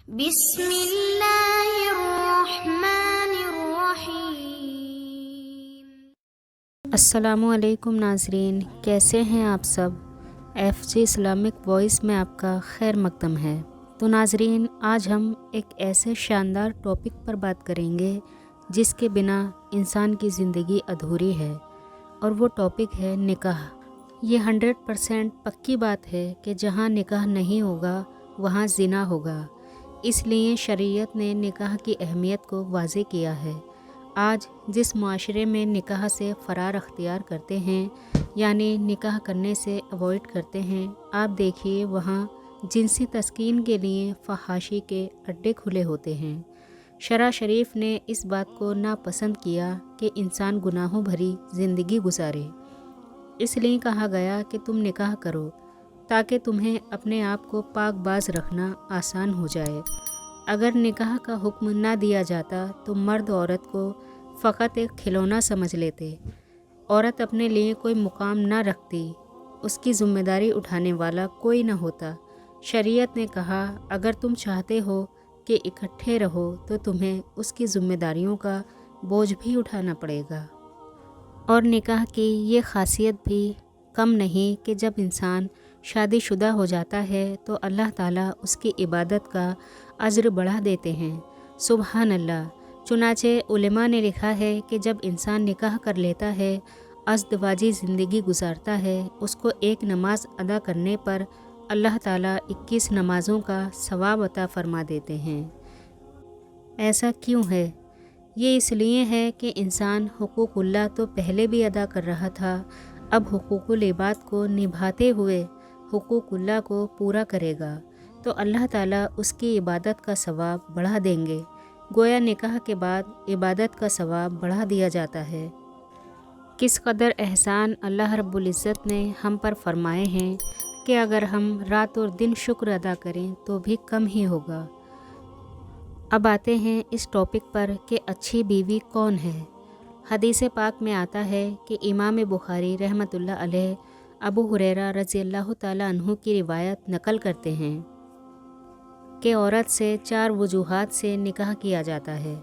بسم اللہ الرحمن الرحیم۔ السلام علیکم ناظرین، کیسے ہیں آپ سب؟ ایف جی اسلامک وائس میں آپ کا خیر مقدم ہے۔ تو ناظرین، آج ہم ایک ایسے شاندار ٹاپک پر بات کریں گے جس کے بنا انسان کی زندگی ادھوری ہے، اور وہ ٹاپک ہے نکاح۔ یہ 100% پکی بات ہے کہ جہاں نکاح نہیں ہوگا وہاں زنا ہوگا، اس لیے شریعت نے نکاح کی اہمیت کو واضح کیا ہے۔ آج جس معاشرے میں نکاح سے فرار اختیار کرتے ہیں، یعنی نکاح کرنے سے اوائڈ کرتے ہیں، آپ دیکھیے وہاں جنسی تسکین کے لیے فحاشی کے اڈے کھلے ہوتے ہیں۔ شرع شریف نے اس بات کو ناپسند کیا کہ انسان گناہوں بھری زندگی گزارے، اس لیے کہا گیا کہ تم نکاح کرو تاکہ تمہیں اپنے آپ کو پاک باز رکھنا آسان ہو جائے۔ اگر نکاح کا حکم نہ دیا جاتا تو مرد عورت کو فقط ایک کھلونا سمجھ لیتے، عورت اپنے لیے کوئی مقام نہ رکھتی، اس کی ذمہ داری اٹھانے والا کوئی نہ ہوتا۔ شریعت نے کہا اگر تم چاہتے ہو کہ اکٹھے رہو تو تمہیں اس کی ذمہ داریوں کا بوجھ بھی اٹھانا پڑے گا۔ اور نکاح کی یہ خاصیت بھی کم نہیں کہ جب انسان شادی شدہ ہو جاتا ہے تو اللہ تعالیٰ اس کی عبادت کا اجر بڑھا دیتے ہیں۔ سبحان اللہ۔ چنانچہ علماء نے لکھا ہے کہ جب انسان نکاح کر لیتا ہے، ازدواجی زندگی گزارتا ہے، اس کو ایک نماز ادا کرنے پر اللہ تعالیٰ 21 نمازوں کا ثواب عطا فرما دیتے ہیں۔ ایسا کیوں ہے؟ یہ اس لیے ہے کہ انسان حقوق اللہ تو پہلے بھی ادا کر رہا تھا، اب حقوق العباد کو نبھاتے ہوئے حقوق اللہ کو پورا کرے گا تو اللہ تعالیٰ اس کی عبادت کا ثواب بڑھا دیں گے۔ گویا نکاح کے بعد عبادت کا ثواب بڑھا دیا جاتا ہے۔ کس قدر احسان اللہ رب العزت نے ہم پر فرمائے ہیں کہ اگر ہم رات اور دن شکر ادا کریں تو بھی کم ہی ہوگا۔ اب آتے ہیں اس ٹاپک پر کہ اچھی بیوی کون ہے۔ حدیث پاک میں آتا ہے کہ امام بخاری رحمۃ اللہ علیہ ابو ہریرہ رضی اللہ تعالیٰ عنہ کی روایت نقل کرتے ہیں کہ عورت سے 4 وجوہات سے نکاح کیا جاتا ہے۔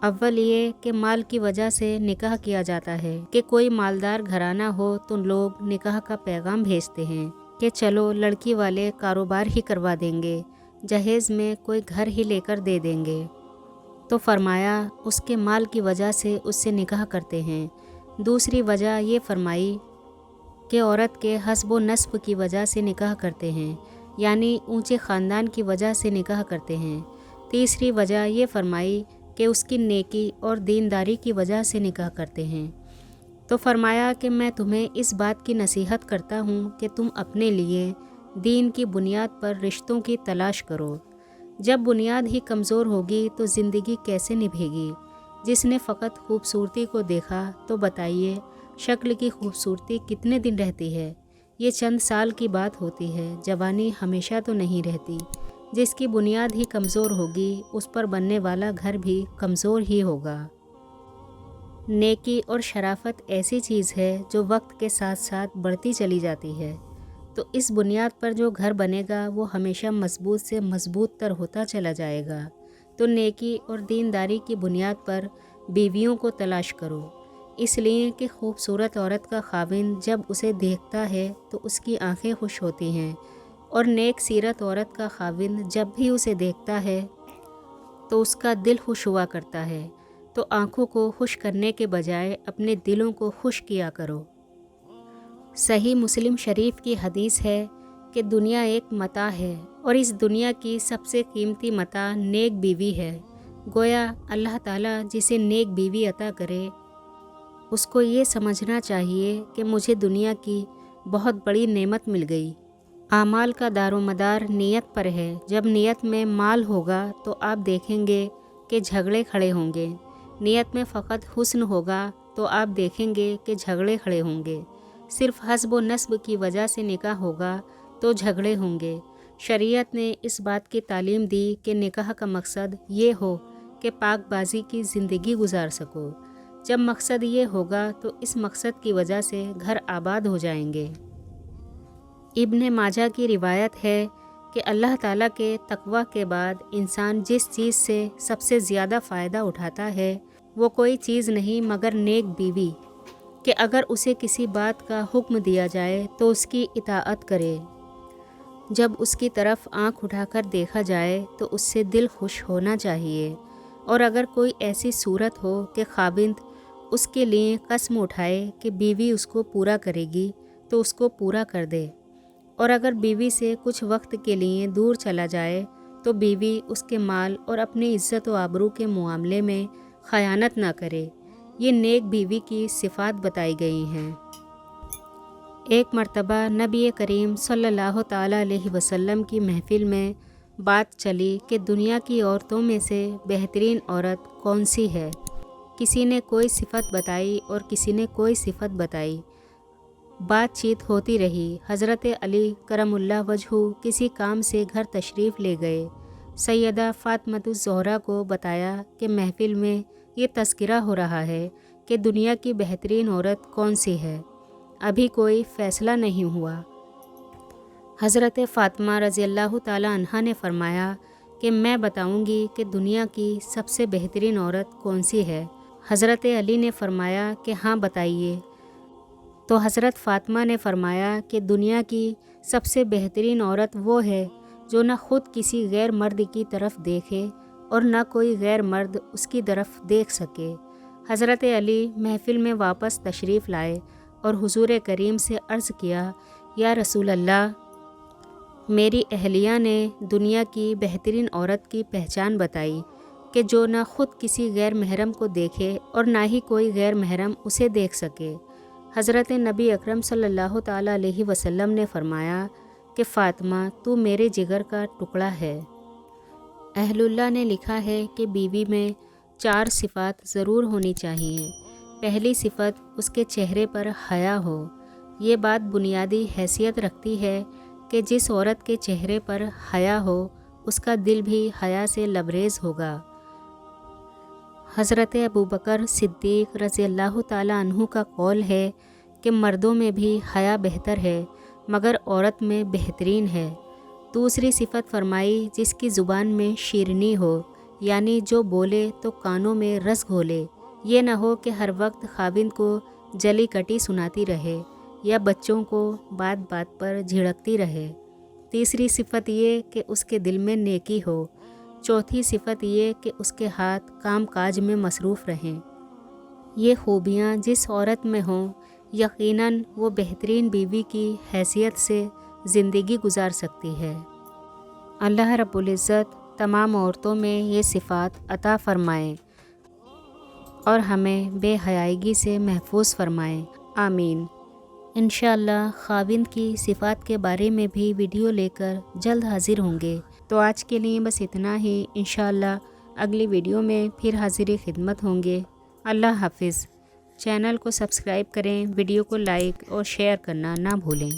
اول یہ کہ مال کی وجہ سے نکاح کیا جاتا ہے کہ کوئی مالدار گھرانہ ہو تو لوگ نکاح کا پیغام بھیجتے ہیں کہ چلو لڑکی والے کاروبار ہی کروا دیں گے، جہیز میں کوئی گھر ہی لے کر دے دیں گے، تو فرمایا اس کے مال کی وجہ سے اس سے نکاح کرتے ہیں۔ دوسری وجہ یہ فرمائی کہ عورت کے حسب و نسب کی وجہ سے نکاح کرتے ہیں، یعنی اونچے خاندان کی وجہ سے نکاح کرتے ہیں۔ تیسری وجہ یہ فرمائی کہ اس کی نیکی اور دینداری کی وجہ سے نکاح کرتے ہیں، تو فرمایا کہ میں تمہیں اس بات کی نصیحت کرتا ہوں کہ تم اپنے لیے دین کی بنیاد پر رشتوں کی تلاش کرو۔ جب بنیاد ہی کمزور ہوگی تو زندگی کیسے نبھے گی؟ جس نے فقط خوبصورتی کو دیکھا تو بتائیے شکل کی خوبصورتی کتنے دن رہتی ہے؟ یہ چند سال کی بات ہوتی ہے، جوانی ہمیشہ تو نہیں رہتی۔ جس کی بنیاد ہی کمزور ہوگی اس پر بننے والا گھر بھی کمزور ہی ہوگا۔ نیکی اور شرافت ایسی چیز ہے جو وقت کے ساتھ ساتھ بڑھتی چلی جاتی ہے، تو اس بنیاد پر جو گھر بنے گا وہ ہمیشہ مضبوط سے مضبوط تر ہوتا چلا جائے گا۔ تو نیکی اور دینداری کی بنیاد پر بیویوں کو تلاش کرو، اس لیے کہ خوبصورت عورت کا خاوند جب اسے دیکھتا ہے تو اس کی آنکھیں خوش ہوتی ہیں، اور نیک سیرت عورت کا خاوند جب بھی اسے دیکھتا ہے تو اس کا دل خوش ہوا کرتا ہے۔ تو آنکھوں کو خوش کرنے کے بجائے اپنے دلوں کو خوش کیا کرو۔ صحیح مسلم شریف کی حدیث ہے کہ دنیا ایک متاع ہے اور اس دنیا کی سب سے قیمتی متاع نیک بیوی ہے۔ گویا اللہ تعالیٰ جسے نیک بیوی عطا کرے اس کو یہ سمجھنا چاہیے کہ مجھے دنیا کی بہت بڑی نعمت مل گئی۔ اعمال کا دار و مدار نیت پر ہے۔ جب نیت میں مال ہوگا تو آپ دیکھیں گے کہ جھگڑے کھڑے ہوں گے، نیت میں فقط حسن ہوگا تو آپ دیکھیں گے کہ جھگڑے کھڑے ہوں گے، صرف حسب و نسب کی وجہ سے نکاح ہوگا تو جھگڑے ہوں گے۔ شریعت نے اس بات کی تعلیم دی کہ نکاح کا مقصد یہ ہو کہ پاک بازی کی زندگی گزار سکو۔ جب مقصد یہ ہوگا تو اس مقصد کی وجہ سے گھر آباد ہو جائیں گے۔ ابن ماجہ کی روایت ہے کہ اللہ تعالیٰ کے تقوی کے بعد انسان جس چیز سے سب سے زیادہ فائدہ اٹھاتا ہے وہ کوئی چیز نہیں مگر نیک بیوی، کہ اگر اسے کسی بات کا حکم دیا جائے تو اس کی اطاعت کرے، جب اس کی طرف آنکھ اٹھا کر دیکھا جائے تو اس سے دل خوش ہونا چاہیے، اور اگر کوئی ایسی صورت ہو کہ خاوند اس کے لیے قسم اٹھائے کہ بیوی اس کو پورا کرے گی تو اس کو پورا کر دے، اور اگر بیوی سے کچھ وقت کے لیے دور چلا جائے تو بیوی اس کے مال اور اپنی عزت و آبرو کے معاملے میں خیانت نہ کرے۔ یہ نیک بیوی کی صفات بتائی گئی ہیں۔ ایک مرتبہ نبی کریم صلی اللہ تعالیٰ علیہ وسلم کی محفل میں بات چلی کہ دنیا کی عورتوں میں سے بہترین عورت کون سی ہے؟ کسی نے کوئی صفت بتائی اور کسی نے کوئی صفت بتائی۔ بات چیت ہوتی رہی۔ حضرت علی کرم اللہ وجہہ کسی کام سے گھر تشریف لے گئے۔ سیدہ فاطمۃ الزہرا کو بتایا کہ محفل میں یہ تذکرہ ہو رہا ہے کہ دنیا کی بہترین عورت کون سی ہے، ابھی کوئی فیصلہ نہیں ہوا۔ حضرت فاطمہ رضی اللہ تعالیٰ عنہا نے فرمایا کہ میں بتاؤں گی کہ دنیا کی سب سے بہترین عورت کون سی ہے۔ حضرت علی نے فرمایا کہ ہاں بتائیے۔ تو حضرت فاطمہ نے فرمایا کہ دنیا کی سب سے بہترین عورت وہ ہے جو نہ خود کسی غیر مرد کی طرف دیکھے اور نہ کوئی غیر مرد اس کی طرف دیکھ سکے۔ حضرت علی محفل میں واپس تشریف لائے اور حضور کریم سے عرض کیا، یا رسول اللہ، میری اہلیہ نے دنیا کی بہترین عورت کی پہچان بتائی کہ جو نہ خود کسی غیر محرم کو دیکھے اور نہ ہی کوئی غیر محرم اسے دیکھ سکے۔ حضرت نبی اکرم صلی اللہ تعالیٰ علیہ وسلم نے فرمایا کہ فاطمہ تو میرے جگر کا ٹکڑا ہے۔ اہل اللہ نے لکھا ہے کہ بیوی میں 4 صفات ضرور ہونی چاہیے۔ پہلی صفت اس کے چہرے پر حیا ہو۔ یہ بات بنیادی حیثیت رکھتی ہے کہ جس عورت کے چہرے پر حیا ہو اس کا دل بھی حیا سے لبریز ہوگا۔ حضرت ابوبکر صدیق رضی اللہ تعالیٰ عنہ کا قول ہے کہ مردوں میں بھی حیا بہتر ہے مگر عورت میں بہترین ہے۔ دوسری صفت فرمائی جس کی زبان میں شیرینی ہو، یعنی جو بولے تو کانوں میں رس گھولے، یہ نہ ہو کہ ہر وقت خاوند کو جلی کٹی سناتی رہے یا بچوں کو بات بات پر جھڑکتی رہے۔ تیسری صفت یہ کہ اس کے دل میں نیکی ہو۔ چوتھی صفت یہ کہ اس کے ہاتھ کام کاج میں مصروف رہیں۔ یہ خوبیاں جس عورت میں ہوں یقیناً وہ بہترین بیوی کی حیثیت سے زندگی گزار سکتی ہے۔ اللہ رب العزت تمام عورتوں میں یہ صفات عطا فرمائیں اور ہمیں بے حیائی سے محفوظ فرمائیں، آمین۔ انشاءاللہ خاوند کی صفات کے بارے میں بھی ویڈیو لے کر جلد حاضر ہوں گے۔ تو آج کے لیے بس اتنا ہی، انشاءاللہ اگلی ویڈیو میں پھر حاضر خدمت ہوں گے۔ اللہ حافظ۔ چینل کو سبسکرائب کریں، ویڈیو کو لائک اور شیئر کرنا نہ بھولیں۔